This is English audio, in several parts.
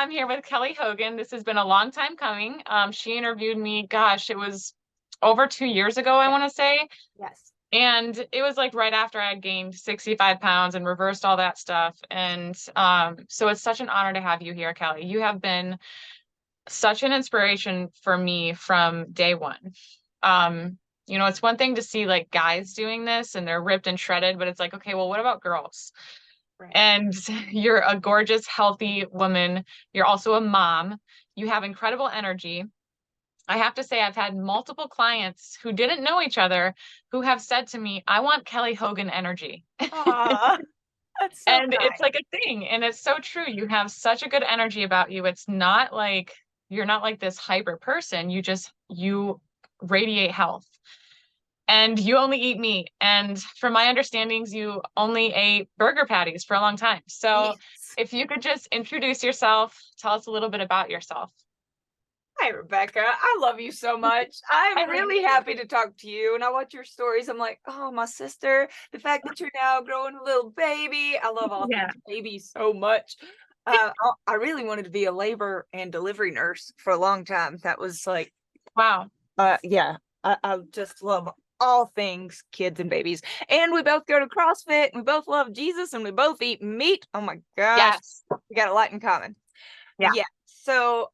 I'm here with Kelly Hogan. This has been a long time coming. She interviewed me, gosh, it was over 2 years ago, I want to say. Yes. And it was like right after I had gained 65 pounds and reversed all that stuff. And so it's such an honor to have you here, Kelly. You have been such an inspiration for me from day one. It's one thing to see like guys doing this and they're ripped and shredded, but it's like, okay, well, what about girls? Right. And you're a gorgeous, healthy woman. You're also a mom. You have incredible energy. I have to say, I've had multiple clients who didn't know each other who have said to me, I want Kelly Hogan energy. Aw, that's so And it's kind. like a thing. And it's so true. You have such a good energy about you. It's not like you're not like this hyper person. You radiate health. And you only eat meat. And from my understandings, you only ate burger patties for a long time. So Yes. if you could just introduce yourself, tell us a little bit about yourself. Hi, Rebecca. I love you so much. I I'm love really you. happy to talk to you. And I watch your stories. I'm like, oh, my sister, the fact that you're now growing a little baby. I love all Yeah. things baby so much. I really wanted to be a labor and delivery nurse for a long time. That was like, Wow. yeah, I just love all things kids and babies. And we both go to CrossFit and we both love Jesus and we both eat meat. Oh my gosh, Yes. we got a lot in common. Yeah. Yeah. So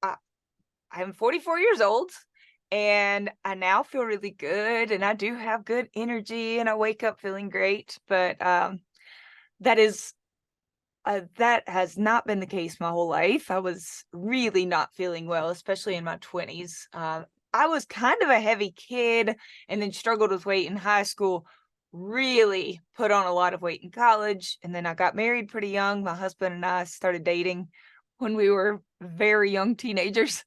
uh, I'm 44 years old and I now feel really good and I do have good energy and I wake up feeling great. But that is that has not been the case my whole life. I was really not feeling well, especially in my 20s. I was kind of a heavy kid and then struggled with weight in high school, really put on a lot of weight in college. And then I got married pretty young. My husband and I started dating when we were very young teenagers.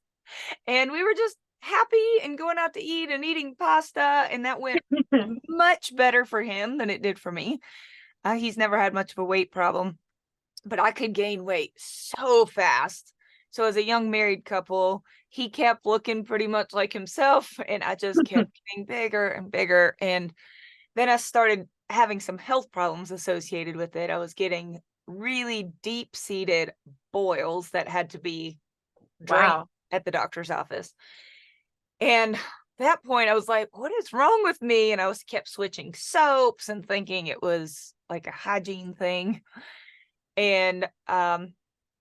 And we were just happy and going out to eat and eating pasta. And that went much better for him than it did for me. He's never had much of a weight problem, but I could gain weight so fast. So as a young married couple, he kept looking pretty much like himself and I just kept getting bigger and bigger. And then I started having some health problems associated with it. I was getting really deep-seated boils that had to be drained Wow. at the doctor's office. And at that point I was like, what is wrong with me? And I was kept switching soaps and thinking it was like a hygiene thing. And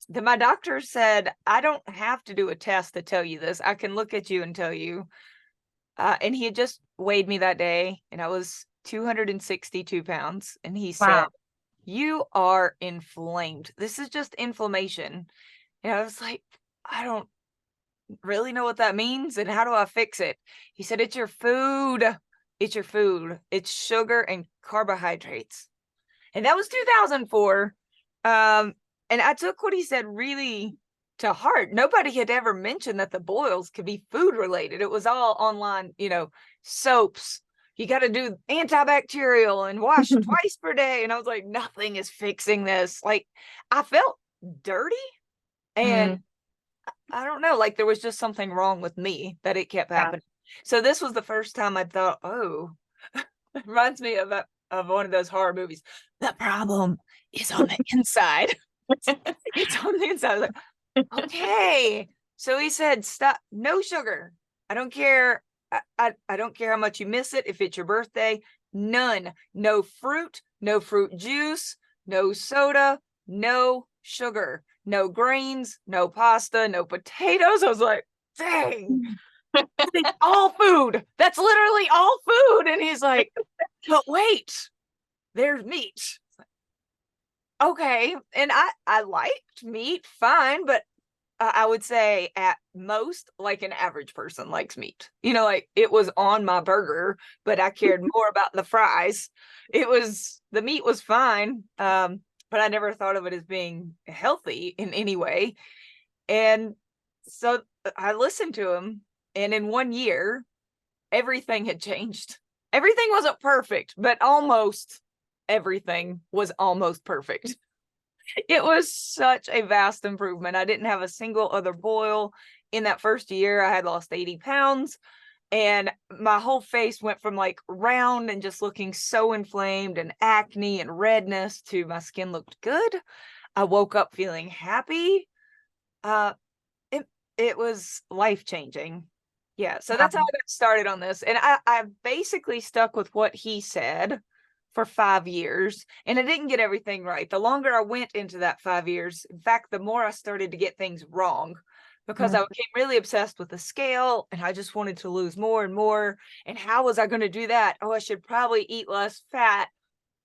then my doctor said, I don't have to do a test to tell you this. I can look at you and tell you. And he had just weighed me that day, and I was 262 pounds. And he said, Wow. you are inflamed. This is just inflammation. And I was like, I don't really know what that means. And how do I fix it? He said, it's your food. It's your food. It's sugar and carbohydrates. And that was 2004. And I took what he said really to heart. Nobody had ever mentioned that the boils could be food related. It was all online, soaps. You got to do antibacterial and wash twice per day. And I was like, nothing is fixing this. Like, I felt dirty. And Mm, I don't know, like there was just something wrong with me that it kept yeah. happening. So this was the first time I thought, oh, it reminds me of one of those horror movies. The problem is on the inside. It's on the inside. I was like, okay. So he said, stop, no sugar. I don't care. I don't care how much you miss it. If it's your birthday, none. No fruit, no fruit juice, no soda, no sugar, no grains, no pasta, no potatoes. I was like, dang, it's all food. That's literally all food. And he's like, but wait, there's meat. Okay. And I liked meat fine, but I would say at most like an average person likes meat. Like it was on my burger, but I cared more about the fries. The meat was fine. But I never thought of it as being healthy in any way. And so I listened to him, and in 1 year everything had changed. Everything wasn't perfect, but almost everything was almost perfect. It was such a vast improvement. I didn't have a single other boil. In that first year, I had lost 80 pounds, and my whole face went from like round and just looking so inflamed and acne and redness to my skin looked good. I woke up feeling happy. Uh, it was life changing. Yeah, so Wow. that's how I got started on this, and I basically stuck with what he said for 5 years, and I didn't get everything right. The longer I went into that 5 years, in fact, the more I started to get things wrong, because I Mm. became really obsessed with the scale, and I just wanted to lose more and more. And how was I going to do that? Oh, I should probably eat less fat.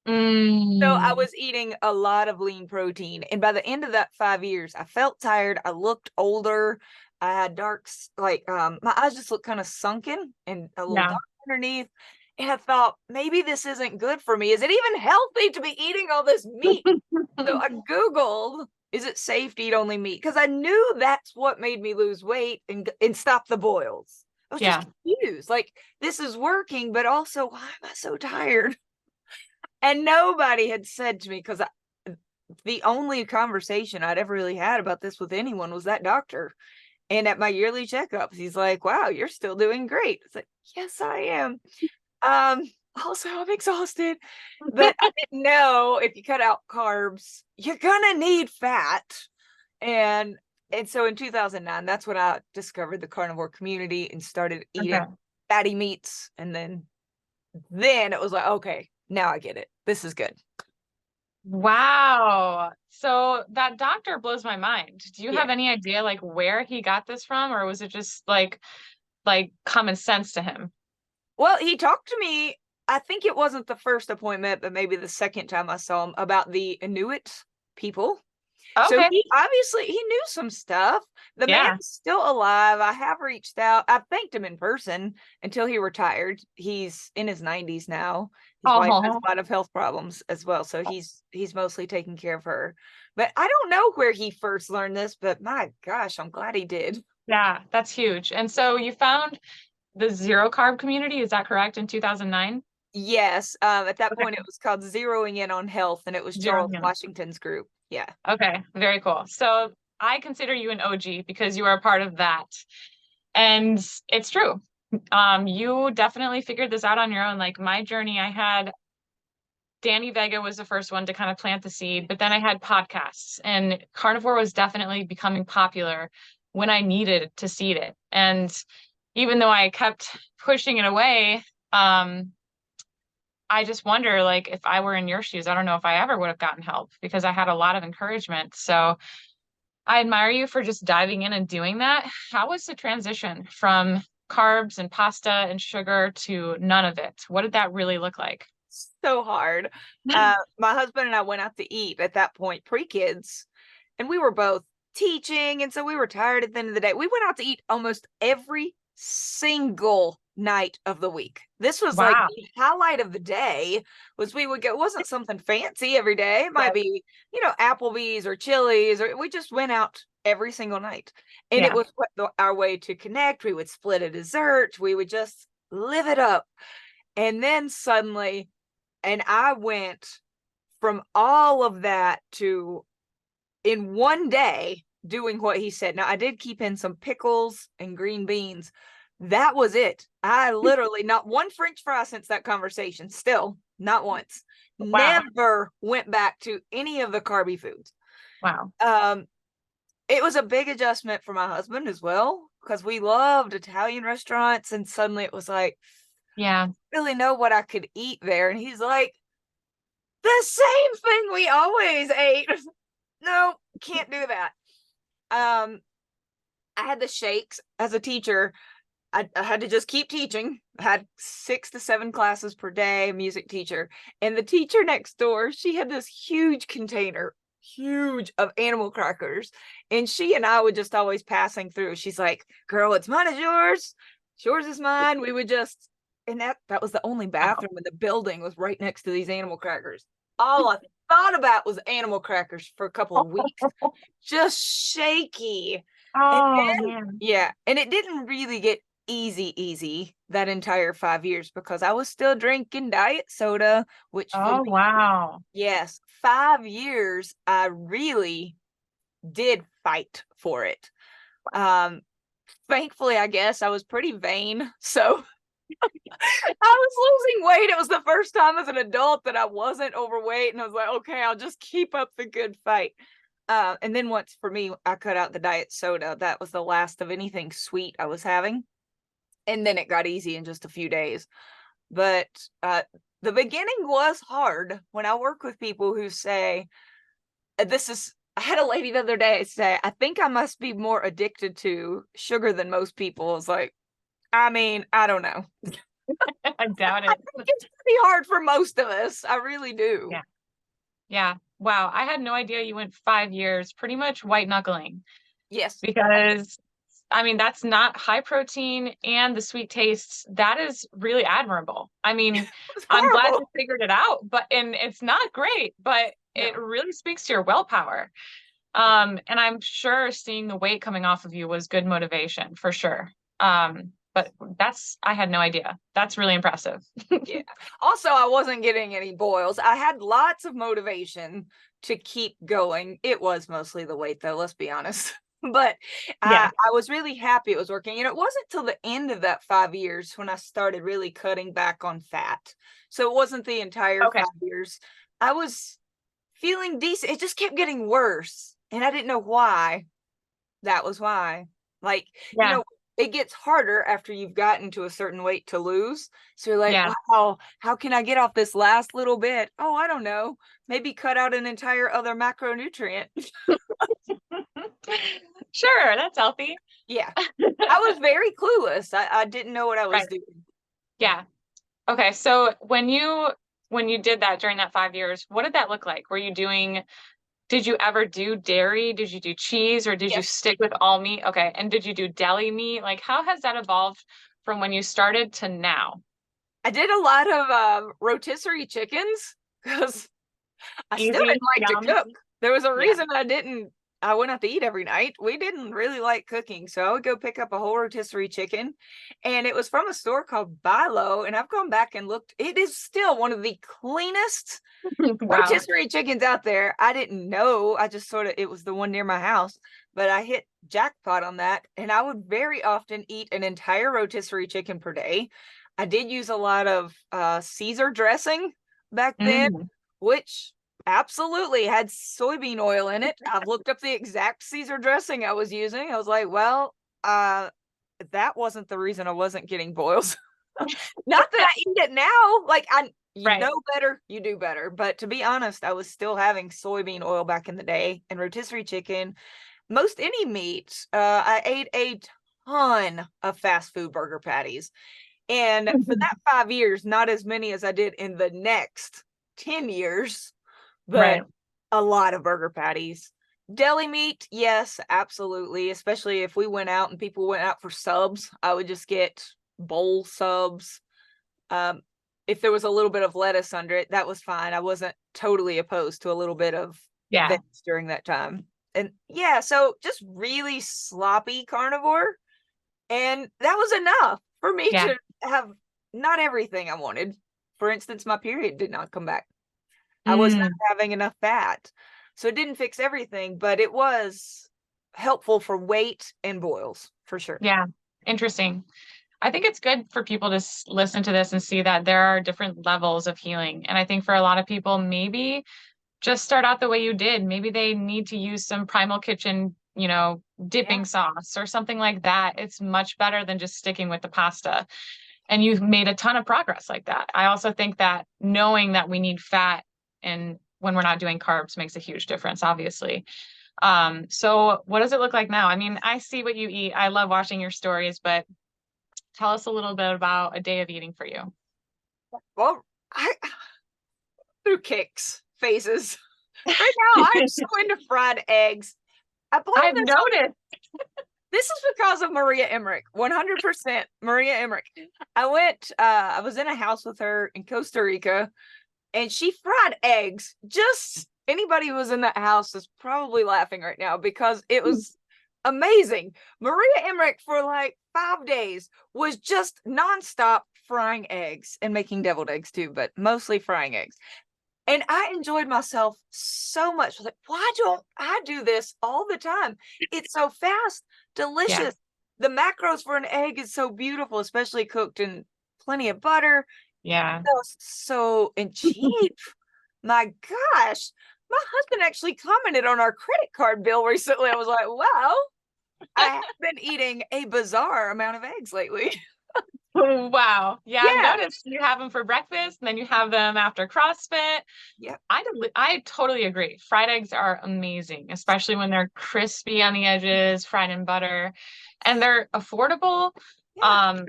So I Mm. was eating a lot of lean protein. And by the end of that 5 years, I felt tired. I looked older. I had my eyes just looked kind of sunken and a little Yeah. dark underneath. And I thought, maybe this isn't good for me. Is it even healthy to be eating all this meat? So I Googled, is it safe to eat only meat? Because I knew that's what made me lose weight and stop the boils. I was Yeah. just confused. Like, this is working, but also, why am I so tired? And nobody had said to me, because the only conversation I'd ever really had about this with anyone was that doctor. And at my yearly checkups, he's like, wow, you're still doing great. It's like, yes, I am. Um, Also, I'm exhausted, but I didn't know if you cut out carbs, you're gonna need fat. And so in 2009, that's when I discovered the carnivore community and started Okay. eating fatty meats. And then it was like, okay, now I get it. This is good. Wow. So that doctor blows my mind. Do you Yeah. have any idea like where he got this from, or was it just like common sense to him? Well, he talked to me. I think it wasn't the first appointment, but maybe the second time I saw him, about the Inuit people. So Okay. he knew some stuff. The man Yeah. is still alive. I have reached out. I thanked him in person until he retired. He's in his 90s now. His wife has Oh, a lot of health problems as well, so he's mostly taking care of her. But I don't know where he first learned this, but my gosh, I'm glad he did. yeah, that's huge. And so you found the zero carb community, is that correct, in 2009? Yes, at that Okay. point it was called Zeroing In on Health, and it was Zero Charles human. Washington's group. Yeah. Okay, very cool. So I consider you an OG because you are a part of that. And it's true. You definitely figured this out on your own. Like my journey, I had Danny Vega was the first one to kind of plant the seed, but then I had podcasts, and carnivore was definitely becoming popular when I needed to seed it. And even though I kept pushing it away, um, I just wonder, like, if I were in your shoes, I don't know if I ever would have gotten help because I had a lot of encouragement. So I admire you for just diving in and doing that. How was the transition from carbs and pasta and sugar to none of it? What did that really look like? So hard. My husband and I went out to eat at that point, pre-kids, and we were both teaching, and so we were tired at the end of the day. We went out to eat almost every single night of the week. This was like Wow. the highlight of the day. Was we would go, it wasn't something fancy every day. It might Right. be, Applebee's or Chili's, or we just went out every single night. And it Yeah. was our way to connect. We would split a dessert. We would just live it up. And then suddenly, and I went from all of that to, in one day, doing what he said. Now, I did keep in some pickles and green beans. That was it. I literally, not one French fry since that conversation, still not once. Wow. Never went back to any of the carby foods. Wow. Um, it was a big adjustment for my husband as well, because we loved Italian restaurants, and suddenly it was like, Yeah. really know what I could eat there. And he's like, the same thing we always ate. No, can't do that. Um, I had the shakes as a teacher. I had to just keep teaching. I had 6 to 7 classes per day, music teacher. And the teacher next door, she had this huge container, huge, of animal crackers. And she and I would just always passing through. She's like, girl, it's mine is yours. Yours is mine. We would just, and that was the only Wow. bathroom in the building, was right next to these animal crackers. All I thought about was animal crackers for a couple of weeks, just shaky. And Oh then, man. yeah, and it didn't really get easy that entire 5 years, because I was still drinking diet soda, which for Oh me, wow. yes, 5 years, I really did fight for it. Um, Thankfully, I guess I was pretty vain, so I was losing weight. It was the first time as an adult that I wasn't overweight, and I was like, okay, I'll just keep up the good fight. And then once for me, I cut out the diet soda. That was the last of anything sweet I was having. And then it got easy in just a few days. But the beginning was hard. When I work with people who say, I had a lady the other day say, I think I must be more addicted to sugar than most people. It's like, I mean, I don't know. I doubt I it. think it's pretty hard for most of us. I really do. Yeah. Yeah. Wow. I had no idea you went 5 years pretty much white knuckling, Yes. because I mean, that's not high protein and the sweet tastes. That is really admirable. I mean, It's I'm glad horrible. you figured it out, and it's not great, but it No. really speaks to your willpower. And I'm sure seeing the weight coming off of you was good motivation for sure. But I had no idea. That's really impressive. Yeah. Also, I wasn't getting any boils. I had lots of motivation to keep going. It was mostly the weight, though, let's be honest. But Yeah. I was really happy it was working. And it wasn't till the end of that 5 years when I started really cutting back on fat. So it wasn't the entire Okay. 5 years. I was feeling decent. It just kept getting worse. And I didn't know why. That was why. Like, Yeah. it gets harder after you've gotten to a certain weight to lose. So you're like, Yeah. wow, how can I get off this last little bit? Oh, I don't know. Maybe cut out an entire other macronutrient. Sure, that's healthy. Yeah. I was very clueless. I didn't know what I was Right. doing. Yeah. Okay. So when you did that during that 5 years, what did that look like? Did you ever do dairy? Did you do cheese, or did you Yes. stick with all meat? Okay. And did you do deli meat? Like, how has that evolved from when you started to now? I did a lot of rotisserie chickens because I still Easy, didn't like to yum. cook. There was a Yeah. reason I went out to eat every night. We didn't really like cooking. So I would go pick up a whole rotisserie chicken. And it was from a store called Bilo. And I've gone back and looked. It is still one of the cleanest Wow. rotisserie chickens out there. I didn't know. I just it was the one near my house. But I hit jackpot on that. And I would very often eat an entire rotisserie chicken per day. I did use a lot of Caesar dressing back then, Mm. which absolutely had soybean oil in it. I've looked up the exact Caesar dressing I was using. I was like, well, that wasn't the reason I wasn't getting boils. Not that I eat it now. Like you Right. know better, you do better. But to be honest, I was still having soybean oil back in the day and rotisserie chicken. Most any meat. I ate a ton of fast food burger patties. And for that 5 years, not as many as I did in the next 10 years, but Right. a lot of burger patties. Deli meat, yes, absolutely. Especially if we went out and people went out for subs, I would just get bowl subs. If there was a little bit of lettuce under it, that was fine. I wasn't totally opposed to a little bit of Yeah. veggies during that time. And yeah, so just really sloppy carnivore. And that was enough for me Yeah. to have not everything I wanted. For instance, my period did not come back. I was not Mm. having enough fat. So it didn't fix everything, but it was helpful for weight and boils for sure. Yeah. Interesting. I think it's good for people to listen to this and see that there are different levels of healing. And I think for a lot of people, maybe just start out the way you did. Maybe they need to use some Primal Kitchen, Yeah. dipping sauce or something like that. It's much better than just sticking with the pasta. And you've made a ton of progress like that. I also think that knowing that we need fat and when we're not doing carbs makes a huge difference, obviously. So what does it look like now? I mean, I see what you eat. I love watching your stories, but tell us a little bit about a day of eating for you. Well, I through kicks, phases. Right now, I'm so into fried eggs. I blame I've this on noticed. this is because of Maria Emmerich, 100% Maria Emmerich. I was in a house with her in Costa Rica, and she fried eggs. Just anybody who was in that house is probably laughing right now because it was amazing. Maria Emmerich for like 5 days was just nonstop frying eggs and making deviled eggs too, but mostly frying eggs. And I enjoyed myself so much. I was like, why don't I do this all the time? It's so fast, Yeah. delicious. The macros for an egg is so beautiful, especially cooked in plenty of butter. Yeah. So and cheap. My gosh, my husband actually commented on our credit card bill recently. I was like, wow, I have been eating a bizarre amount of eggs lately. Wow. Yeah, I've Yeah. noticed you have them for breakfast and then you have them after CrossFit. Yeah. I totally agree. Fried eggs are amazing, especially when they're crispy on the edges, fried in butter, and they're affordable. Yeah.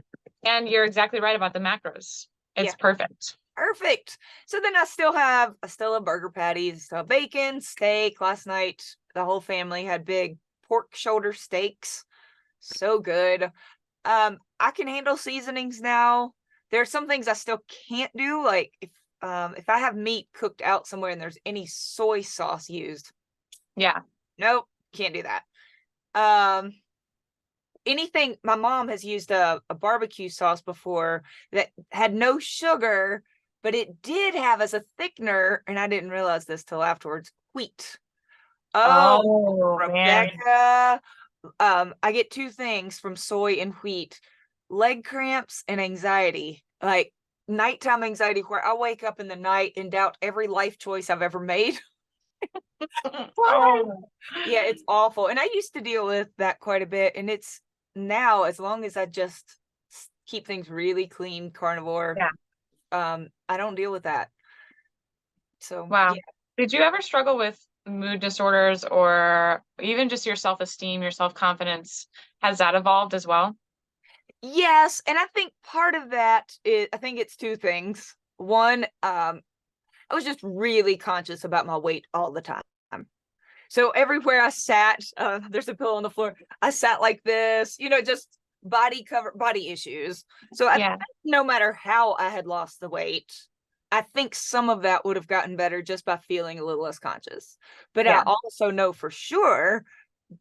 And you're exactly right about the macros. Yeah. It's perfect. Perfect. So then I still have burger patties, still have bacon, steak. Last night, the whole family had big pork shoulder steaks. So good. I can handle seasonings now. There are some things I still can't do, like if I have meat cooked out somewhere and there's any soy sauce used, Yeah. nope, can't do that. Um, anything, my mom has used a barbecue sauce before that had no sugar, but it did have as a thickener, and I didn't realize this till afterwards, wheat. Oh, Oh, man. Rebekah. I get two things from soy and wheat: leg cramps and anxiety, like nighttime anxiety, where I wake up in the night and doubt every life choice I've ever made. Oh, Yeah, it's awful. And I used to deal with that quite a bit. And it's now, as long as I just keep things really clean, carnivore, yeah. I don't deal with that. So Wow. yeah. Did you ever struggle with mood disorders or even just your self-esteem, your self-confidence? Has that evolved as well? Yes, and I think part of that is, I think it's two things. One, I was just really conscious about my weight all the time. So everywhere I sat, there's a pillow on the floor. I sat like this, just body issues. So I think Yeah. no matter how I had lost the weight, I think some of that would have gotten better just by feeling a little less conscious. But I Yeah. also know for sure,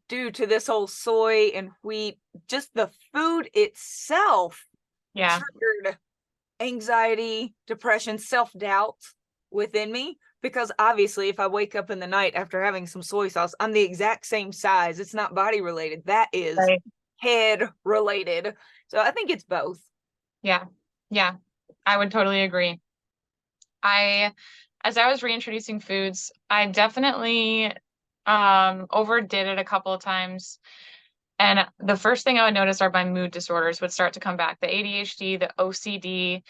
due to this whole soy and wheat, just the food itself Yeah. triggered anxiety, depression, self-doubt within me. Because obviously, if I wake up in the night after having some soy sauce, I'm the exact same size. It's not body related. That is Right. head related. So I think it's both. Yeah. Yeah. I would totally agree. As I was reintroducing foods, I definitely overdid it a couple of times. And the first thing I would notice are my mood disorders would start to come back. The ADHD, the OCD,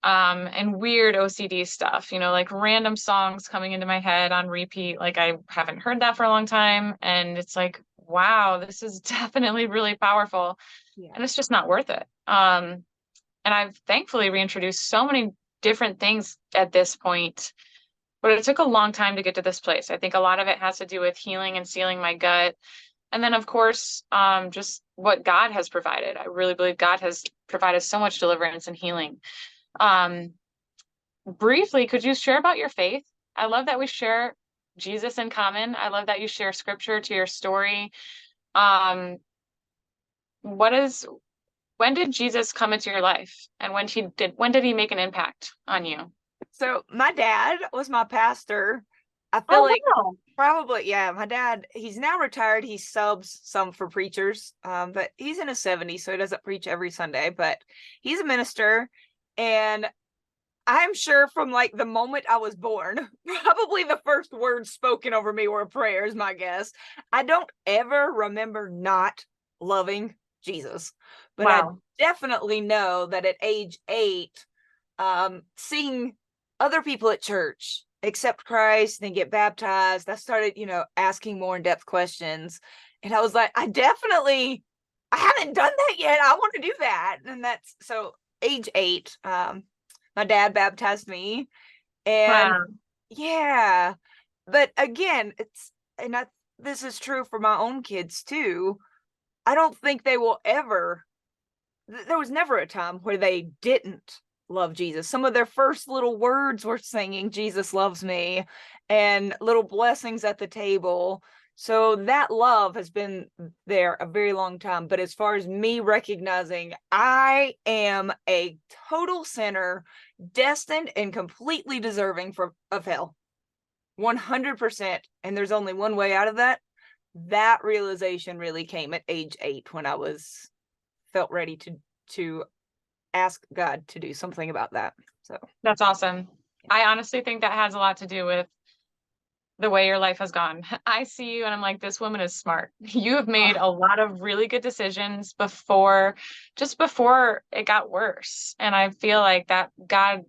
and weird OCD stuff, like random songs coming into my head on repeat. Like I haven't heard that for a long time. And it's like, wow, this is definitely really powerful. Yeah. And it's just not worth it. And I've thankfully reintroduced so many different things at this point, but it took a long time to get to this place. I think a lot of it has to do with healing and sealing my gut. And then, of course, just what God has provided. I really believe God has provided so much deliverance and healing. Um, Briefly, could you share about your faith? I love that we share Jesus in common. I love that you share scripture to your story. Um, what is when did Jesus come into your life? And when did he make an impact on you? So my dad was my pastor. I feel Oh, like wow. probably, yeah, my dad, he's now retired. He subs some for preachers, but he's in his 70s, so he doesn't preach every Sunday, but he's a minister. And I'm sure from like the moment I was born, probably the first words spoken over me were prayers, my guess. I don't ever remember not loving Jesus, but I Wow. definitely know that at age 8, seeing other people at church accept Christ and get baptized, I started, asking more in-depth questions. And I was like, I haven't done that yet. I want to do that. And that's so age 8, my dad baptized me. And Wow. yeah, but again, this is true for my own kids too. I don't think they will ever, there was never a time where they didn't love Jesus. Some of their first little words were singing Jesus loves me and little blessings at the table. So that love has been there a very long time. But as far as me recognizing I am a total sinner, destined and completely deserving of hell, 100%, and there's only one way out of that, that realization really came at age 8 when I felt ready to ask God to do something about that. So That's awesome. I honestly think that has a lot to do with the way your life has gone. I see you and I'm like, this woman is smart. You have made a lot of really good decisions just before it got worse. And I feel like that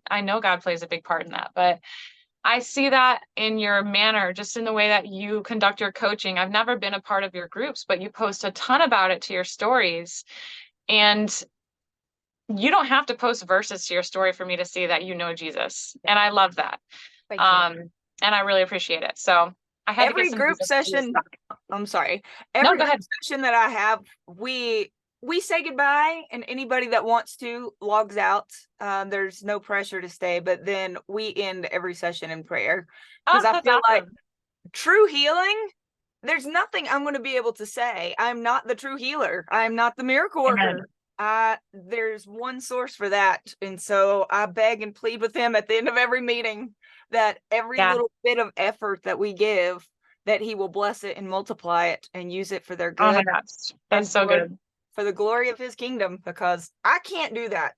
I know God plays a big part in that, but I see that in your manner, just in the way that you conduct your coaching. I've never been a part of your groups, but you post a ton about it to your stories. And you don't have to post verses to your story for me to see that you know Jesus. And I love that. Thank you. And I really appreciate it. So I had to get Every some group Jesus session, I'm sorry. No, Every go group ahead. session that I have, we say goodbye, and anybody that wants to logs out. There's no pressure to stay, but then we end every session in prayer, because Oh, I that's feel like awesome. true healing, there's nothing I'm going to be able to say. I'm not the true healer. I'm not the miracle Amen. worker. There's one source for that. And so I beg and plead with him at the end of every meeting that every Yeah. little bit of effort that we give, that he will bless it and multiply it and use it for their Oh my good gosh. That's and so good. for the glory of his kingdom, because I can't do that.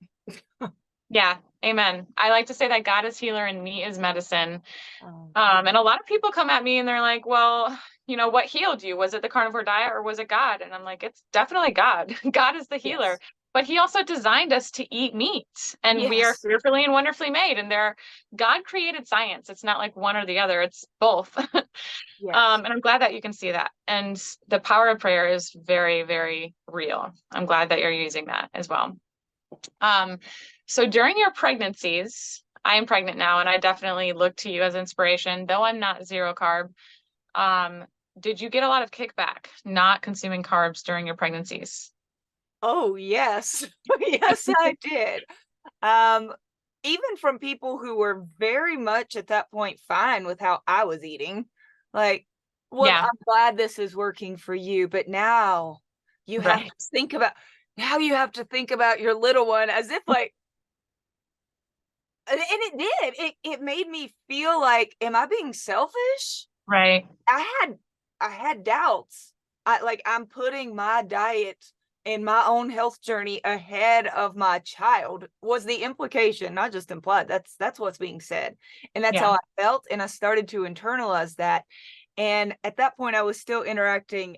Yeah. Amen. I like to say that God is healer and meat is medicine. Oh, And a lot of people come at me and they're like, well, what healed you? Was it the carnivore diet or was it God? And I'm like, it's definitely God. God is the healer. yes. But he also designed us to eat meat, and we are Yes. fearfully and wonderfully made. And God created science. It's not like one or the other, it's both. Yes. And I'm glad that you can see that. And the power of prayer is very, very real. I'm glad that you're using that as well. So during your pregnancies, I am pregnant now, and I definitely look to you as inspiration, though I'm not zero carb. Did you get a lot of kickback not consuming carbs during your pregnancies? Oh, yes. Yes, I did. Even from people who were very much at that point fine with how I was eating. Like, well, Yeah, I'm glad this is working for you, but now you have right. to think about your little one, as if like, and it did. It made me feel like, am I being selfish? Right. I had doubts. I'm putting my diet and my own health journey ahead of my child, was the implication, not just implied. That's what's being said. And that's Yeah. how I felt. And I started to internalize that. And at that point, I was still interacting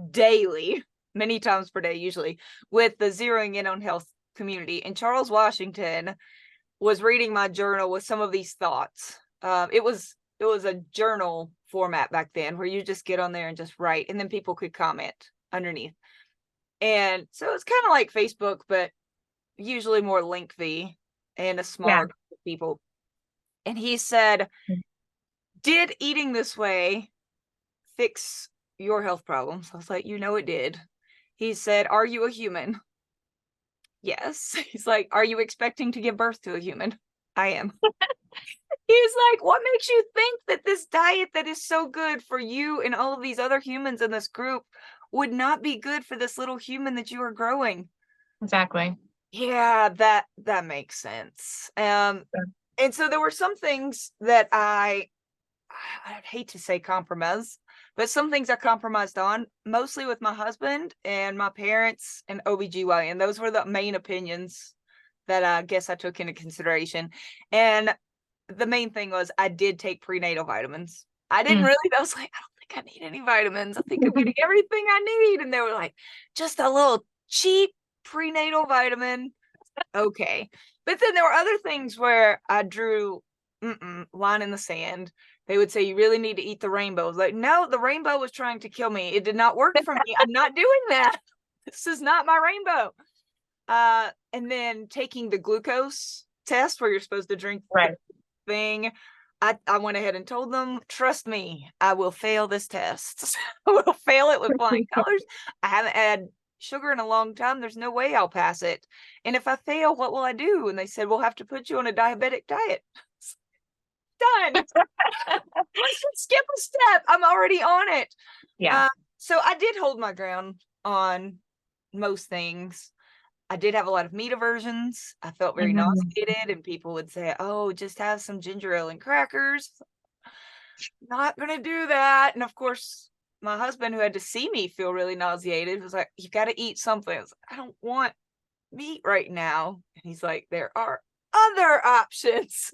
daily, many times per day, usually, with the Zeroing In on Health community. And Charles Washington was reading my journal with some of these thoughts. It was a journal format back then, where you just get on there and just write, and then people could comment underneath. And so it's kind of like Facebook, but usually more lengthy and a Yeah. smaller group of people. And he said, did eating this way fix your health problems? I was like, it did. He said, are you a human? Yes. He's like, are you expecting to give birth to a human? I am. He's like, what makes you think that this diet that is so good for you and all of these other humans in this group would not be good for this little human that you are growing? Exactly. Yeah, that makes sense. And so there were some things that I'd hate to say compromise, but some things I compromised on, mostly with my husband and my parents and OBGYN. Those were the main opinions that I guess I took into consideration. And the main thing was, I did take prenatal vitamins. I didn't Mm. really, I was like, I don't think I need any vitamins. I think I'm getting everything I need. And they were like, just a little cheap prenatal vitamin. Okay. But then there were other things where I drew line in the sand. They would say, you really need to eat the rainbow. I was like, no, the rainbow was trying to kill me. It did not work for me. I'm not doing that. This is not my rainbow. And then taking the glucose test, where you're supposed to drink Right. the thing. I went ahead and told them, trust me, I will fail this test. I will fail it with flying colors. I haven't had sugar in a long time. There's no way I'll pass it. And if I fail, what will I do? And they said, we'll have to put you on a diabetic diet. Done. Let's just skip a step. I'm already on it. Yeah. So I did hold my ground on most things. I did have a lot of meat aversions. I felt very Mhm. nauseated, and people would say, oh, just have some ginger ale and crackers. Not gonna do that. And of course, my husband, who had to see me feel really nauseated, was like, you got to eat something. I was like, I don't want meat right now. And he's like, there are other options.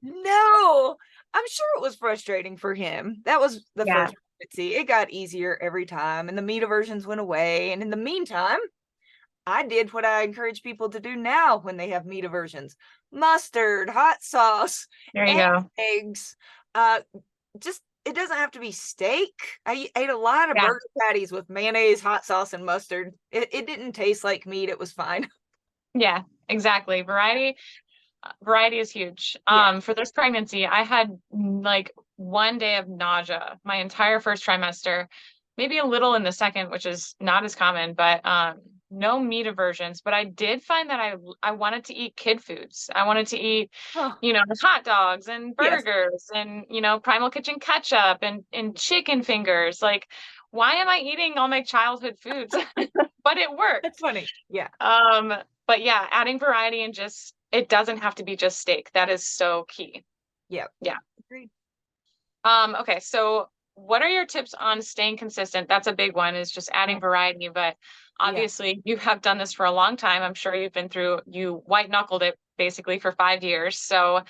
No, I'm sure it was frustrating for him. That was the Yeah. first pregnancy. It got easier every time, and the meat aversions went away. And in the meantime, I did what I encourage people to do now when they have meat aversions: mustard, hot sauce, There you go. eggs. Uh, just it doesn't have to be steak. I ate a lot of Yeah. burger patties with mayonnaise, hot sauce, and mustard. It didn't taste like meat. It was fine. Yeah, exactly. Variety is huge. Yeah. For this pregnancy, I had like 1 day of nausea my entire first trimester, maybe a little in the second, which is not as common, but no meat aversions. But I did find that I wanted to eat kid foods. I wanted to eat, Oh, hot dogs and yes. burgers and, Primal Kitchen ketchup and chicken fingers. Like, why am I eating all my childhood foods? But it That's worked. funny. Yeah. Um, but yeah, adding variety and just it doesn't have to be just steak. That is so key. Yeah. Yeah. Agreed. Okay, so what are your tips on staying consistent? That's a big one, is just adding variety, but Yeah. obviously you have done this for a long time. I'm sure you white knuckled it basically for 5 years. So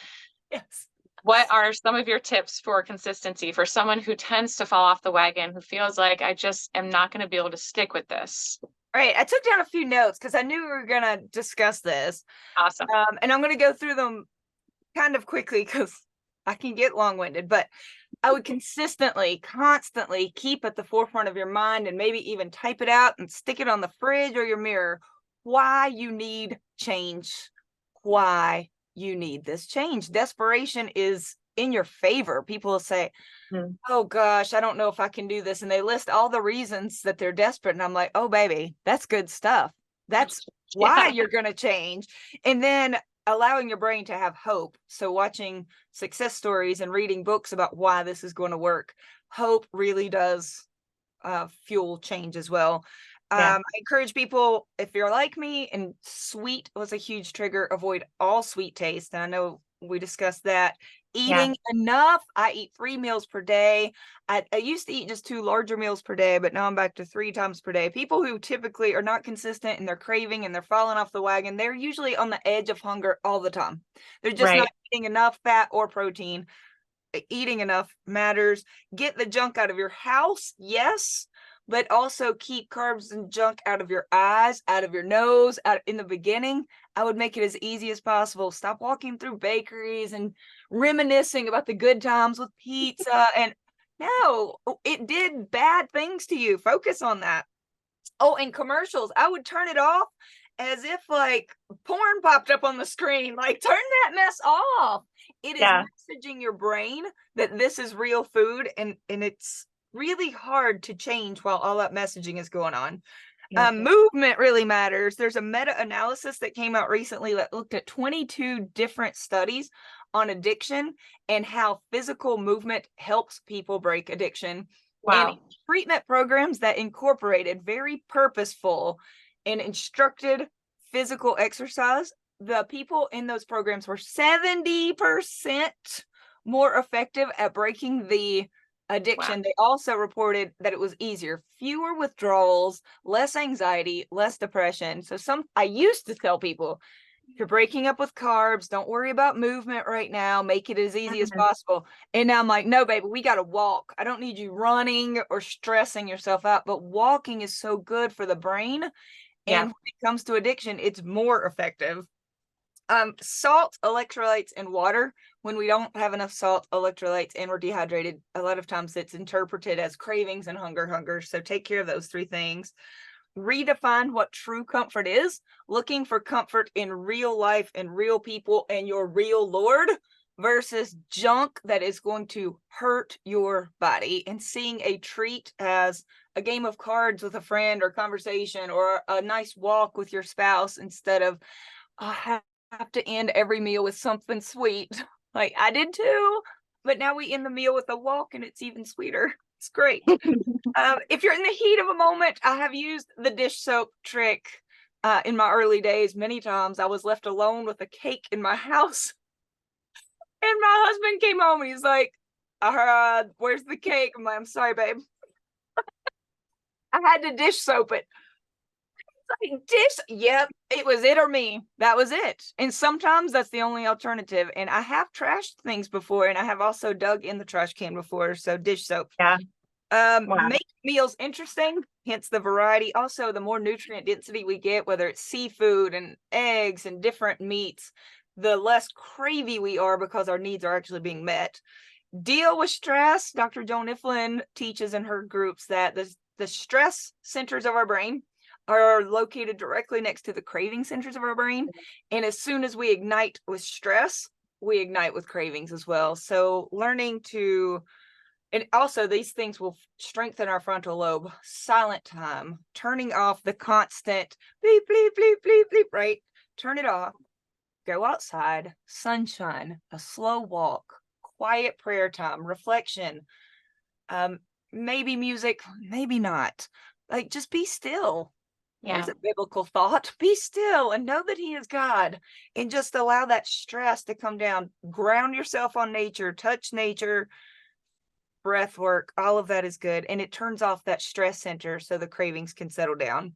Yes. what are some of your tips for consistency for someone who tends to fall off the wagon, who feels like I just am not going to be able to stick with this? All right. I took down a few notes because I knew we were going to discuss this. Awesome. And I'm going to go through them kind of quickly because I can get long-winded, but I would consistently, constantly keep at the forefront of your mind, and maybe even type it out and stick it on the fridge or your mirror, why you need change, why you need this change. Desperation is in your favor. People will say, Mm. oh gosh, I don't know if I can do this. And they list all the reasons that they're desperate. And I'm like, oh baby, that's good stuff. That's why Yeah. you're going to change. And then allowing your brain to have hope. So watching success stories and reading books about why this is going to work. Hope really does fuel change as well. Yeah. I encourage people, if you're like me and sweet was a huge trigger, avoid all sweet taste. And I know we discussed that. Yeah. Eating enough. I eat 3 meals per day. I used to eat just 2 larger meals per day, but now I'm back to 3 times per day. People who typically are not consistent and they're craving and they're falling off the wagon, they're usually on the edge of hunger all the time. They're just not Right. eating enough fat or protein. Eating enough matters. Get the junk out of your house, yes, but also keep carbs and junk out of your eyes, out of your nose. Out in the beginning, I would make it as easy as possible. Stop walking through bakeries and reminiscing about the good times with pizza. And no, it did bad things to you. Focus on that. Oh, and commercials, I would turn it off as if like porn popped up on the screen. Like, turn that mess off. It is Yeah. messaging your brain that this is real food, and it's really hard to change while all that messaging is going on. Yeah. Movement really matters. There's a meta-analysis that came out recently that looked at 22 different studies on addiction and how physical movement helps people break addiction. And Wow. treatment programs that incorporated very purposeful and instructed physical exercise, the people in those programs were 70% more effective at breaking the addiction. Wow. They also reported that it was easier, fewer withdrawals, less anxiety, less depression. So I used to tell people, if you're breaking up with carbs, don't worry about movement right now. Make it as easy as Mhm. possible. And now I'm like, no, baby, we got to walk. I don't need you running or stressing yourself out, but walking is so good for the brain. Yeah. And when it comes to addiction, it's more effective. Salt, electrolytes, and water. When we don't have enough salt, electrolytes, and we're dehydrated, a lot of times it's interpreted as cravings and hunger. So take care of those 3 things. Redefine what true comfort is. Looking for comfort in real life and real people and your real Lord, versus junk that is going to hurt your body, and seeing a treat as a game of cards with a friend or conversation or a nice walk with your spouse, instead of I have to end every meal with something sweet. Like I did too, but now we end the meal with a walk and it's even sweeter. It's great. If you're in the heat of a moment, I have used the dish soap trick in my early days. Many times I was left alone with a cake in my house, and my husband came home and he's like, where's the cake? I'm like, I'm sorry, babe. I had to dish soap it. like, dish. Yep, it was it or me. That was it. And sometimes that's the only alternative. And I have trashed things before, and I have also dug in the trash can before. So dish soap. Yeah. Wow. Make meals interesting, hence the variety. Also, the more nutrient density we get, whether it's seafood and eggs and different meats, the less cravey we are because our needs are actually being met. Deal with stress. Dr. Joan Iflin teaches in her groups that the stress centers of our brain are located directly next to the craving centers of our brain. And as soon as we ignite with stress, we ignite with cravings as well. So learning to, and also these things will strengthen our frontal lobe. Silent time, turning off the constant bleep, bleep, bleep, bleep, bleep, right? Turn it off. Go outside, sunshine, a slow walk, quiet prayer time, reflection, maybe music, maybe not. Like, just be still. Yeah. There's a biblical thought. Be still and know that he is God, and just allow that stress to come down. Ground yourself on nature, touch nature, breath work, all of that is good. And it turns off that stress center so the cravings can settle down.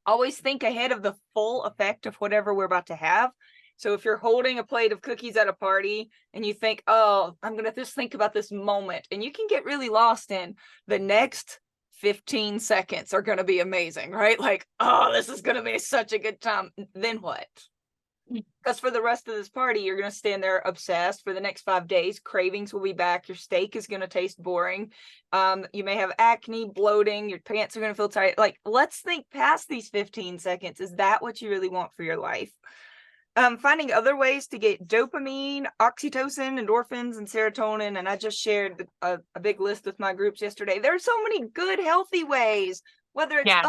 Always think ahead of the full effect of whatever we're about to have. So if you're holding a plate of cookies at a party and you think, oh, I'm going to just think about this moment, and you can get really lost in the next 15 seconds are going to be amazing, right? Like, oh, this is going to be such a good time. Then what? Because for the rest of this party, you're going to stand there obsessed for the next 5 days. Cravings will be back. Your steak is going to taste boring. You may have acne, bloating. Your pants are going to feel tight. Like, let's think past these 15 seconds. Is that what you really want for your life? Finding other ways to get dopamine, oxytocin, endorphins, and serotonin. And I just shared a big list with my groups yesterday. There's so many good, healthy ways, whether it's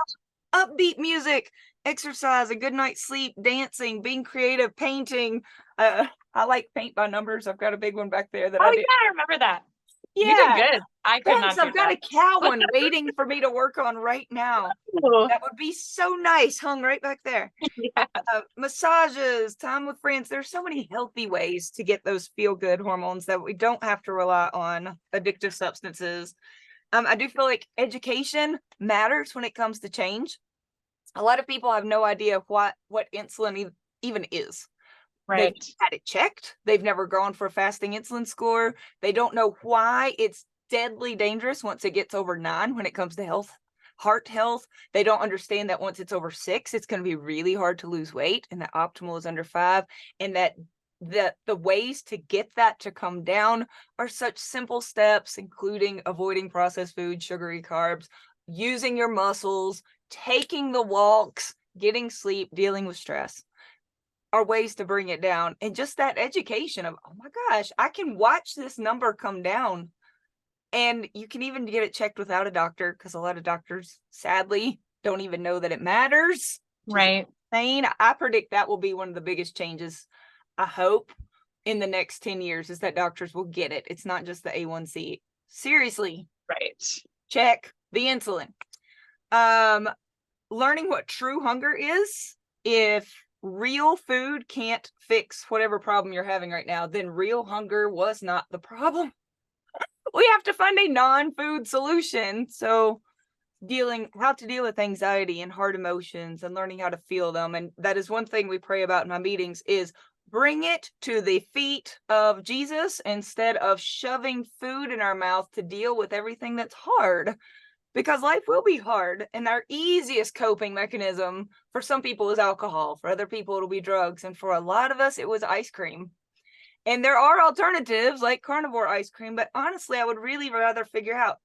upbeat music, exercise, a good night's sleep, dancing, being creative, painting. I like paint by numbers. I've got a big one back there that I do. Yeah, I remember that. Yeah, you did good. I could thanks. not. I've got a cow one waiting for me to work on right now. That would be so nice, hung right back there. Yeah. Massages, time with friends. There's so many healthy ways to get those feel-good hormones that we don't have to rely on addictive substances. I do feel like education matters when it comes to change. A lot of people have no idea what insulin even is. Right. They've had it checked. They've never gone for a fasting insulin score. They don't know why it's deadly dangerous once it gets over 9 when it comes to health, heart health. They don't understand that once it's over 6, it's going to be really hard to lose weight, and that optimal is under 5, and that the ways to get that to come down are such simple steps, including avoiding processed food, sugary carbs, using your muscles, taking the walks, getting sleep, dealing with stress, are ways to bring it down. And just that education of, oh my gosh, I can watch this number come down. And you can even get it checked without a doctor, because a lot of doctors, sadly, don't even know that it matters. Right. Insane. I predict that will be one of the biggest changes, I hope, in the next 10 years, is that doctors will get it. It's not just the A1C. Seriously. Right. Check the insulin. Learning what true hunger is. If real food can't fix whatever problem you're having right now, then real hunger was not the problem. We have to find a non-food solution. So how to deal with anxiety and hard emotions and learning how to feel them. And that is one thing we pray about in my meetings, is bring it to the feet of Jesus instead of shoving food in our mouth to deal with everything that's hard. Because life will be hard, and our easiest coping mechanism for some people is alcohol. For other people, it'll be drugs. And for a lot of us, it was ice cream. And there are alternatives like carnivore ice cream, but honestly, I would really rather figure out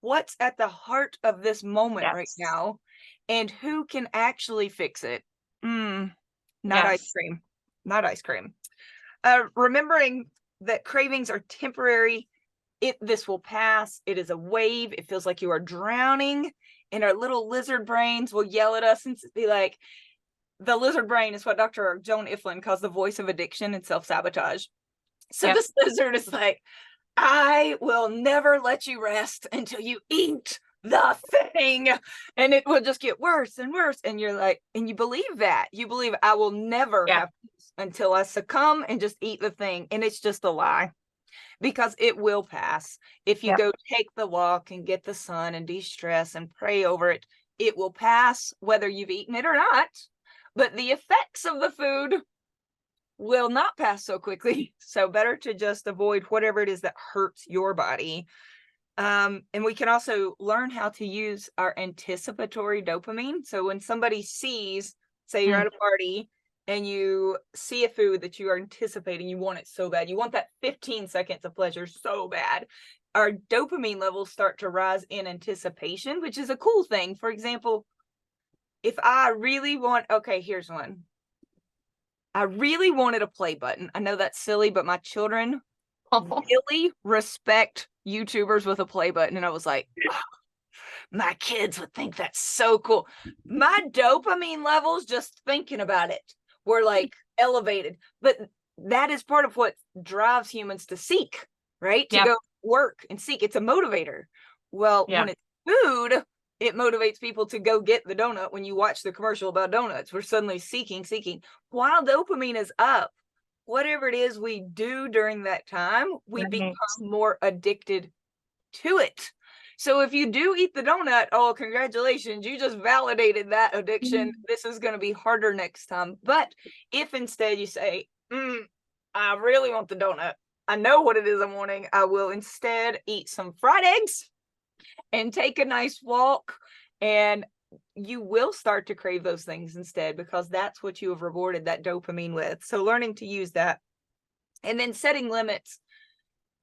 what's at the heart of this moment right now, and who can actually fix it. Ice cream. Not ice cream. Remembering that cravings are temporary. This will pass. It is a wave. It feels like you are drowning, and our little lizard brains will yell at us and be like, the lizard brain is what Dr. Joan Iflin calls the voice of addiction and self-sabotage. So this lizard is like, I will never let you rest until you eat the thing. And it will just get worse and worse. And you're like, and you believe that. You believe I will never have peace until I succumb and just eat the thing. And it's just a lie. Because it will pass. If you go take the walk and get the sun and de-stress and pray over it, It will pass whether you've eaten it or not, but the effects of the food will not pass so quickly. So better to just avoid whatever it is that hurts your body. And we can also learn how to use our anticipatory dopamine. So when somebody sees, say you're at a party and you see a food that you are anticipating, you want it so bad, you want that 15 seconds of pleasure so bad, our dopamine levels start to rise in anticipation, which is a cool thing. For example, if I really want, okay, here's one. I really wanted a play button. I know that's silly, but my children really respect YouTubers with a play button. And I was like, oh, my kids would think that's so cool. My dopamine levels just thinking about it were like elevated. But that is part of what drives humans to seek, right? To go work and seek. It's a motivator. Well, when it's food, it motivates people to go get the donut. When you watch the commercial about donuts, we're suddenly seeking. While dopamine is up, whatever it is we do during that time, we become more addicted to it. So if you do eat the donut, oh, congratulations, you just validated that addiction. This is going to be harder next time. But if instead you say, I really want the donut, I know what it is I'm wanting, I will instead eat some fried eggs and take a nice walk, and you will start to crave those things instead, because that's what you have rewarded that dopamine with. So learning to use that, and then setting limits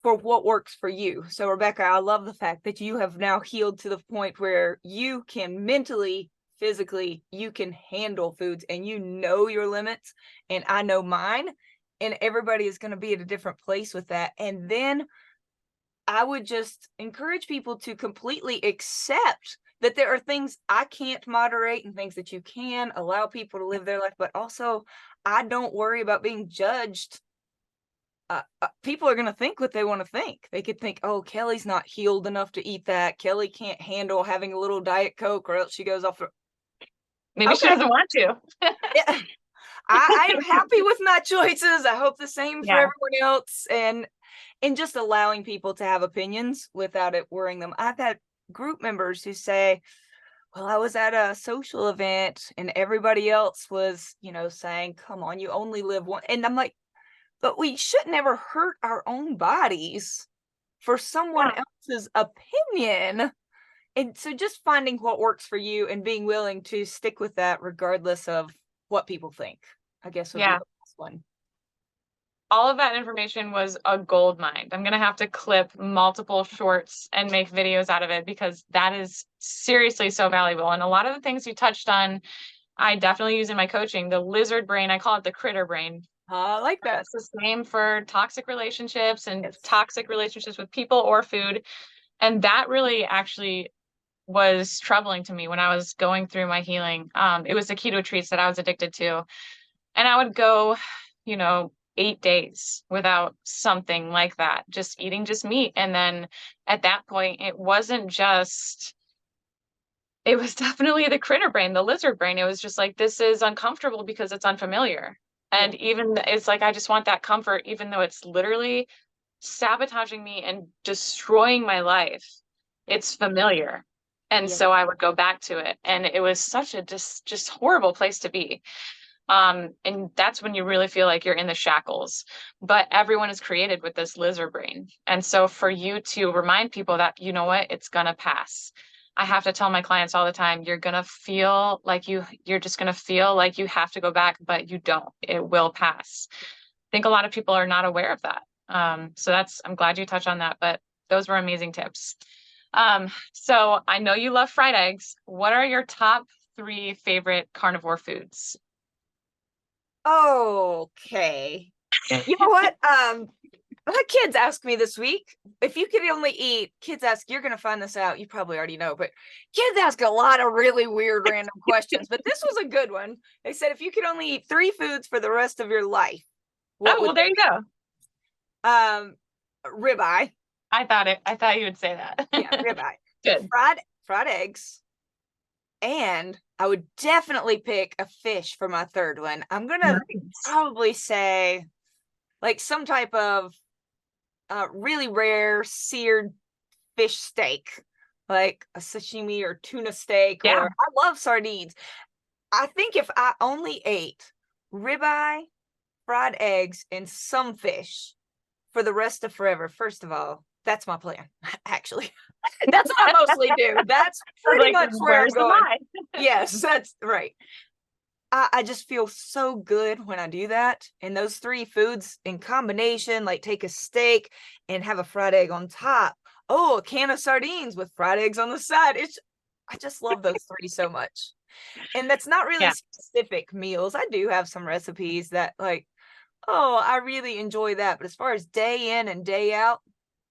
for what works for you. So Rebekah, I love the fact that you have now healed to the point where you can mentally, physically, you can handle foods, and you know your limits, and I know mine, and everybody is going to be at a different place with that. And then I would just encourage people to completely accept that there are things I can't moderate and things that you can. Allow people to live their life, but also I don't worry about being judged. People are going to think what they want to think. They could think, oh, Kelly's not healed enough to eat that. Kelly can't handle having a little Diet Coke, or else she goes off. Maybe she doesn't want to. Yeah. I'm happy with my choices. I hope the same for everyone else. And just allowing people to have opinions without it worrying them. I've had group members who say, well, I was at a social event and everybody else was, saying, come on, you only live one. And I'm like, but we should never hurt our own bodies for someone else's opinion. And so just finding what works for you and being willing to stick with that regardless of what people think, I guess would be the last one. All of that information was a gold mine. I'm going to have to clip multiple shorts and make videos out of it, because that is seriously so valuable. And a lot of the things you touched on, I definitely use in my coaching. The lizard brain, I call it the critter brain. I like that. It's the same for toxic relationships and toxic relationships with people or food. And that really actually was troubling to me when I was going through my healing. It was the keto treats that I was addicted to. And I would go, 8 days without something like that, just eating just meat. And then at that point, it was definitely the critter brain, the lizard brain. It was just like, this is uncomfortable because it's unfamiliar. And even it's like, I just want that comfort, even though it's literally sabotaging me and destroying my life. It's familiar. And so I would go back to it. And it was such a just horrible place to be. And that's when you really feel like you're in the shackles. But everyone is created with this lizard brain. And so for you to remind people that, you know what, it's going to pass. I have to tell my clients all the time, you're going to feel like you're just going to feel like you have to go back, but you don't. It will pass. I think a lot of people are not aware of that. So I'm glad you touched on that, but those were amazing tips. So I know you love fried eggs. What are your top 3 favorite carnivore foods? Okay. You know what? My kids asked me this week, if you could only eat, kids ask, you're going to find this out. You probably already know, but kids ask a lot of really weird, random questions, but this was a good one. They said, if you could only eat 3 foods for the rest of your life. There you go. Ribeye. I thought you would say that. Yeah, ribeye. Good. Fried eggs. And I would definitely pick a fish for my third one. I'm going to probably say like some type of really rare seared fish steak. like a sashimi or tuna steak, Yeah. or I love sardines. I think if I only ate ribeye, fried eggs, and some fish for the rest of forever, first of all, that's my plan, actually. That's what I mostly do. That's I was pretty like, much where I'm where's the going. lie? Yes, that's right. I just feel so good when I do that. And those three foods in combination, like take a steak and have a fried egg on top. Oh, a can of sardines with fried eggs on the side. I just love those three so much. And that's not really Yeah. specific meals. I do have some recipes that like, oh, I really enjoy that. But as far as day in and day out,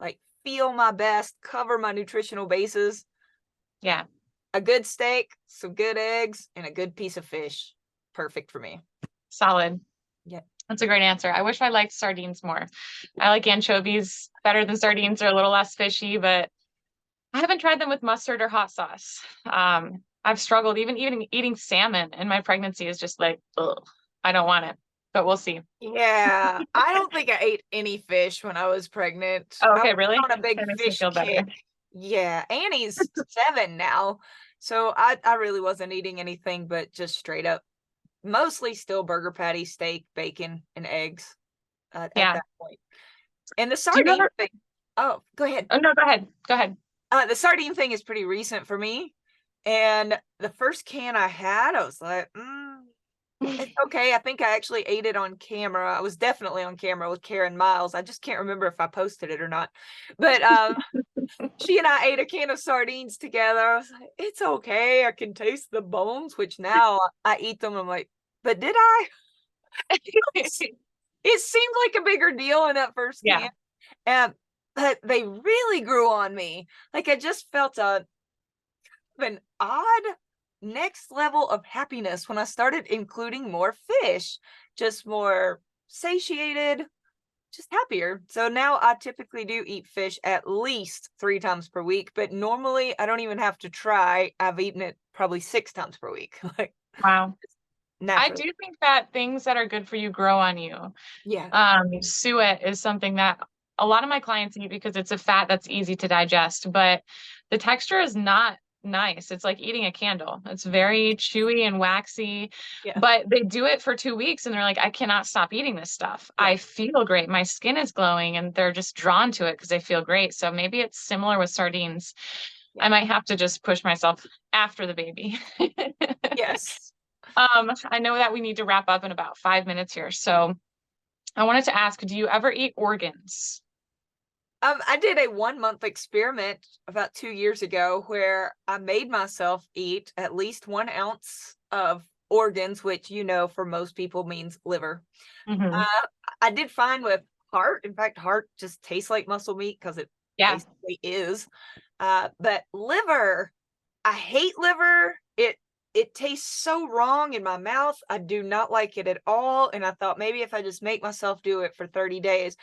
like feel my best, cover my nutritional bases, Yeah. a good steak, some good eggs, and a good piece of fish. Perfect for me. Solid. Yeah. That's a great answer. I wish I liked sardines more. I like anchovies better than sardines. They're a little less fishy, but I haven't tried them with mustard or hot sauce. I've struggled even eating salmon in my pregnancy is just like, ugh, I don't want it, but we'll see. Yeah. I don't think I ate any fish when I was pregnant. Oh, I okay, was really? on a big That makes me fish feel better. kick. Yeah. Annie's 7 now. So I really wasn't eating anything but just straight up, mostly still burger patty, steak, bacon, and eggs at Yeah. that point. And the Do you sardine ever? thing. Oh, go ahead. Oh no, go ahead. Go ahead. The sardine thing is pretty recent for me. And the first can I had, I was like, it's okay. I think I actually ate it on camera. I was definitely on camera with Karen Miles. I just can't remember if I posted it or not. But she and I ate a can of sardines together. I was like, it's okay. I can taste the bones, which now I eat them. I'm like, but did I? It seemed like a bigger deal in that first Yeah. can. And but they really grew on me. Like I just felt an odd next level of happiness when I started including more fish, just more satiated, just happier. So now I typically do eat fish at least 3 times per week, but normally I don't even have to try. I've eaten it probably 6 times per week, like Wow. I naturally. do think that things that are good for you grow on you. Yeah. Suet is something that a lot of my clients eat because it's a fat that's easy to digest, but the texture is not nice. It's like eating a candle. It's very chewy and waxy, Yeah. but they do it for 2 weeks and they're like, I cannot stop eating this stuff. Yeah. I feel great. My skin is glowing and they're just drawn to it because they feel great. So maybe it's similar with sardines. Yeah. I might have to just push myself after the baby. Yes. I know that we need to wrap up in about 5 minutes here. So I wanted to ask, do you ever eat organs? I did a 1 month experiment about 2 years ago where I made myself eat at least 1 ounce of organs, which for most people means liver. Hmm. I did fine with heart. In fact, heart just tastes like muscle meat because it Yeah. basically is. But liver, I hate liver. It tastes so wrong in my mouth. I do not like it at all. And I thought maybe if I just make myself do it for 30 days.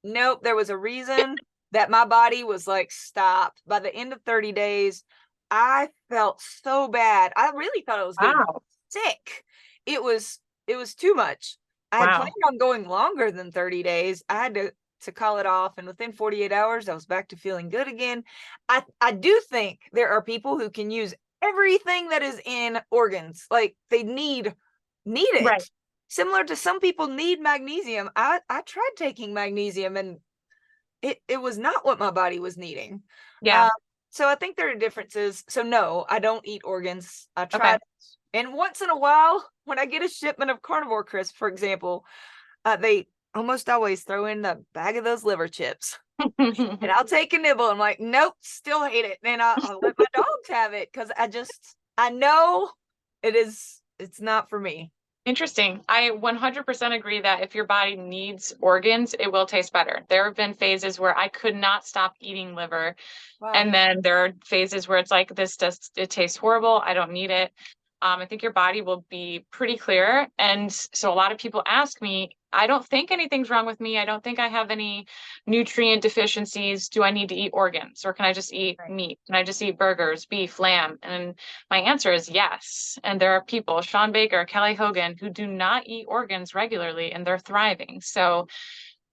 Nope, there was a reason that my body was like, stop. By the end of 30 days, I felt so bad. I really thought I was getting Wow. sick. It was too much. I had planned Wow. on going longer than 30 days. I had to call it off, and within 48 hours I was back to feeling good again. I do think there are people who can use everything that is in organs. Like they need Right. it. Similar to some people need magnesium. I tried taking magnesium and it was not what my body was needing. Yeah. Uh, so I think there are differences. So no, I don't eat organs. I Okay. tried, and once in a while, when I get a shipment of carnivore crisp, for example, they almost always throw in a bag of those liver chips, and I'll take a nibble. I'm like, nope, still hate it, and I'll let my dogs have it because I know it's not for me. Interesting. I 100% agree that if your body needs organs, it will taste better. There have been phases where I could not stop eating liver. Wow. And then there are phases where it's like, it tastes horrible. I don't need it. I think your body will be pretty clear. And so a lot of people ask me, I don't think anything's wrong with me. I don't think I have any nutrient deficiencies. Do I need to eat organs or can I just eat Right. meat? Can I just eat burgers, beef, lamb? And my answer is yes. And there are people, Sean Baker, Kelly Hogan, who do not eat organs regularly and they're thriving. So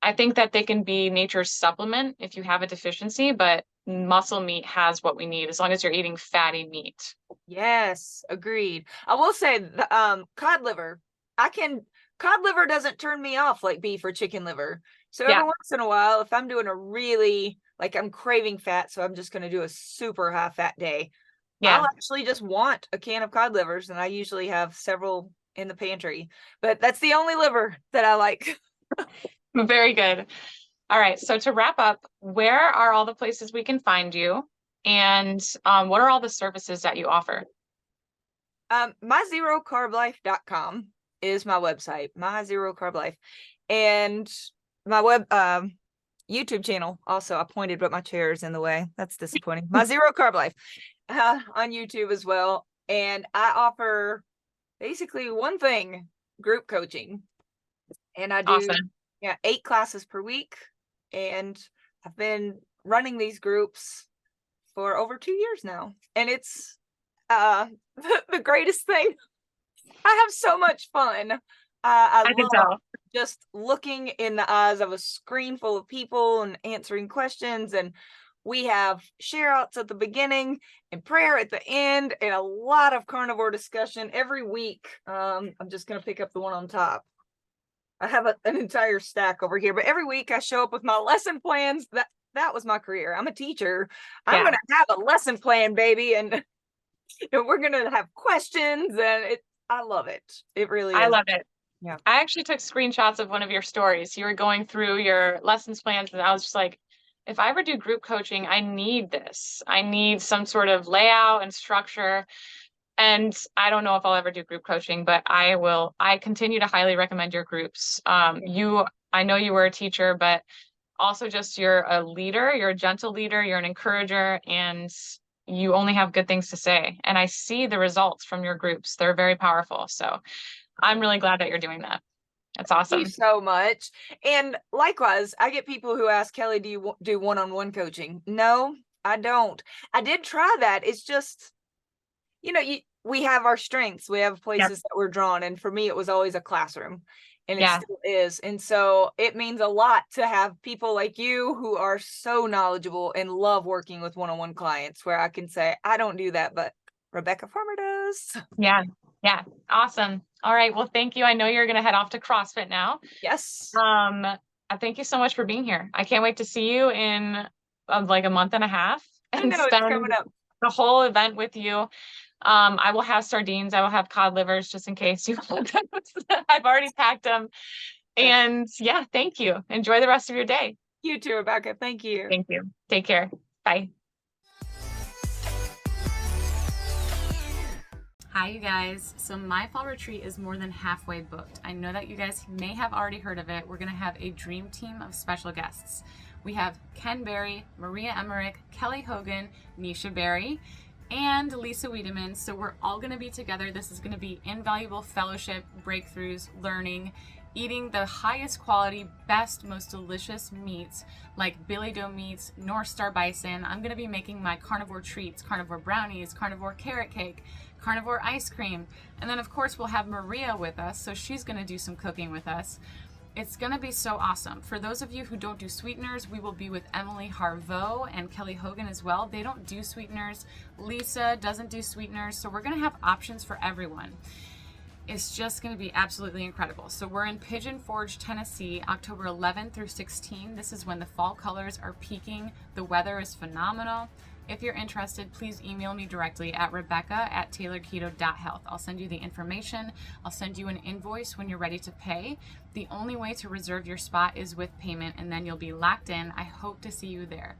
I think that they can be nature's supplement if you have a deficiency, but muscle meat has what we need, as long as you're eating fatty meat. Yes, agreed. I will say the cod liver, cod liver doesn't turn me off like beef or chicken liver. So Yeah. every once in a while, if I'm doing a really, like I'm craving fat, so I'm just going to do a super high fat day, I'll Yeah. actually just want a can of cod livers, and I usually have several in the pantry. But that's the only liver that I like. Very good. All right. So to wrap up, where are all the places we can find you? And what are all the services that you offer? MyZeroCarbLife.com is my website, MyZeroCarbLife. And my YouTube channel also. I pointed, but my chair is in the way. That's disappointing. My Zero Carb Life on YouTube as well. And I offer basically one thing, group coaching. And I do Awesome. 8 classes per week. And I've been running these groups for over 2 years now. And it's the greatest thing. I have so much fun. I I can love tell. just looking in the eyes of a screen full of people and answering questions. And we have share outs at the beginning and prayer at the end, and a lot of carnivore discussion every week. I'm just going to pick up the one on top. I have an entire stack over here, but every week I show up with my lesson plans. That was my career. I'm a teacher. I'm Yeah. going to have a lesson plan, baby. And we're going to have questions, and I love it. It really I is. love it. Yeah. I actually took screenshots of one of your stories. You were going through your lessons plans, and I was just like, if I ever do group coaching, I need this. I need some sort of layout and structure. And I don't know if I'll ever do group coaching, but I will. I continue to highly recommend your groups. I know you were a teacher, but also just you're a leader, you're a gentle leader, you're an encourager, and you only have good things to say. And I see the results from your groups. They're very powerful. So I'm really glad that you're doing that. That's Thank you awesome. so much. And likewise, I get people who ask, Kelly, do you do one-on-one coaching? No, I don't. I did try that. It's just, we have our strengths. We have Yep. places that we're drawn. And for me, it was always a classroom, and it Yeah. still is. And so it means a lot to have people like you who are so knowledgeable and love working with one-on-one clients, where I can say, I don't do that, but Rebekah Farmer does. Yeah. Yeah. Awesome. All right. Well, thank you. I know you're going to head off to CrossFit now. Yes. I thank you so much for being here. I can't wait to see you in like a month and a half I and know it's spend coming up. the whole event with you. I will have sardines. I will have cod livers just in case you want those. I've already packed them. And yeah, thank you. Enjoy the rest of your day. You too, Rebekah. Thank you. Thank you. Take care. Bye. Hi, you guys. So my fall retreat is more than halfway booked. I know that you guys may have already heard of it. We're going to have a dream team of special guests. We have Ken Berry, Maria Emmerich, Kelly Hogan, Neisha Berry, and Lisa Wiedemann. So we're all going to be together. This is going to be invaluable fellowship, breakthroughs, learning, eating the highest quality, best, most delicious meats like Billy Doe meats, North Star bison. I'm going to be making my carnivore treats, carnivore brownies, carnivore carrot cake, carnivore ice cream. And then of course we'll have Maria with us, so she's going to do some cooking with us. It's going to be so awesome. For those of you who don't do sweeteners, we will be with Emily Harveau and Kelly Hogan as well. They don't do sweeteners. Lisa doesn't do sweeteners. So we're going to have options for everyone. It's just going to be absolutely incredible. So we're in Pigeon Forge, Tennessee, October 11th through 16th. This is when the fall colors are peaking. The weather is phenomenal. If you're interested, please email me directly at rebecca@tailoredketo.health. I'll send you the information. I'll send you an invoice when you're ready to pay. The only way to reserve your spot is with payment, and then you'll be locked in. I hope to see you there.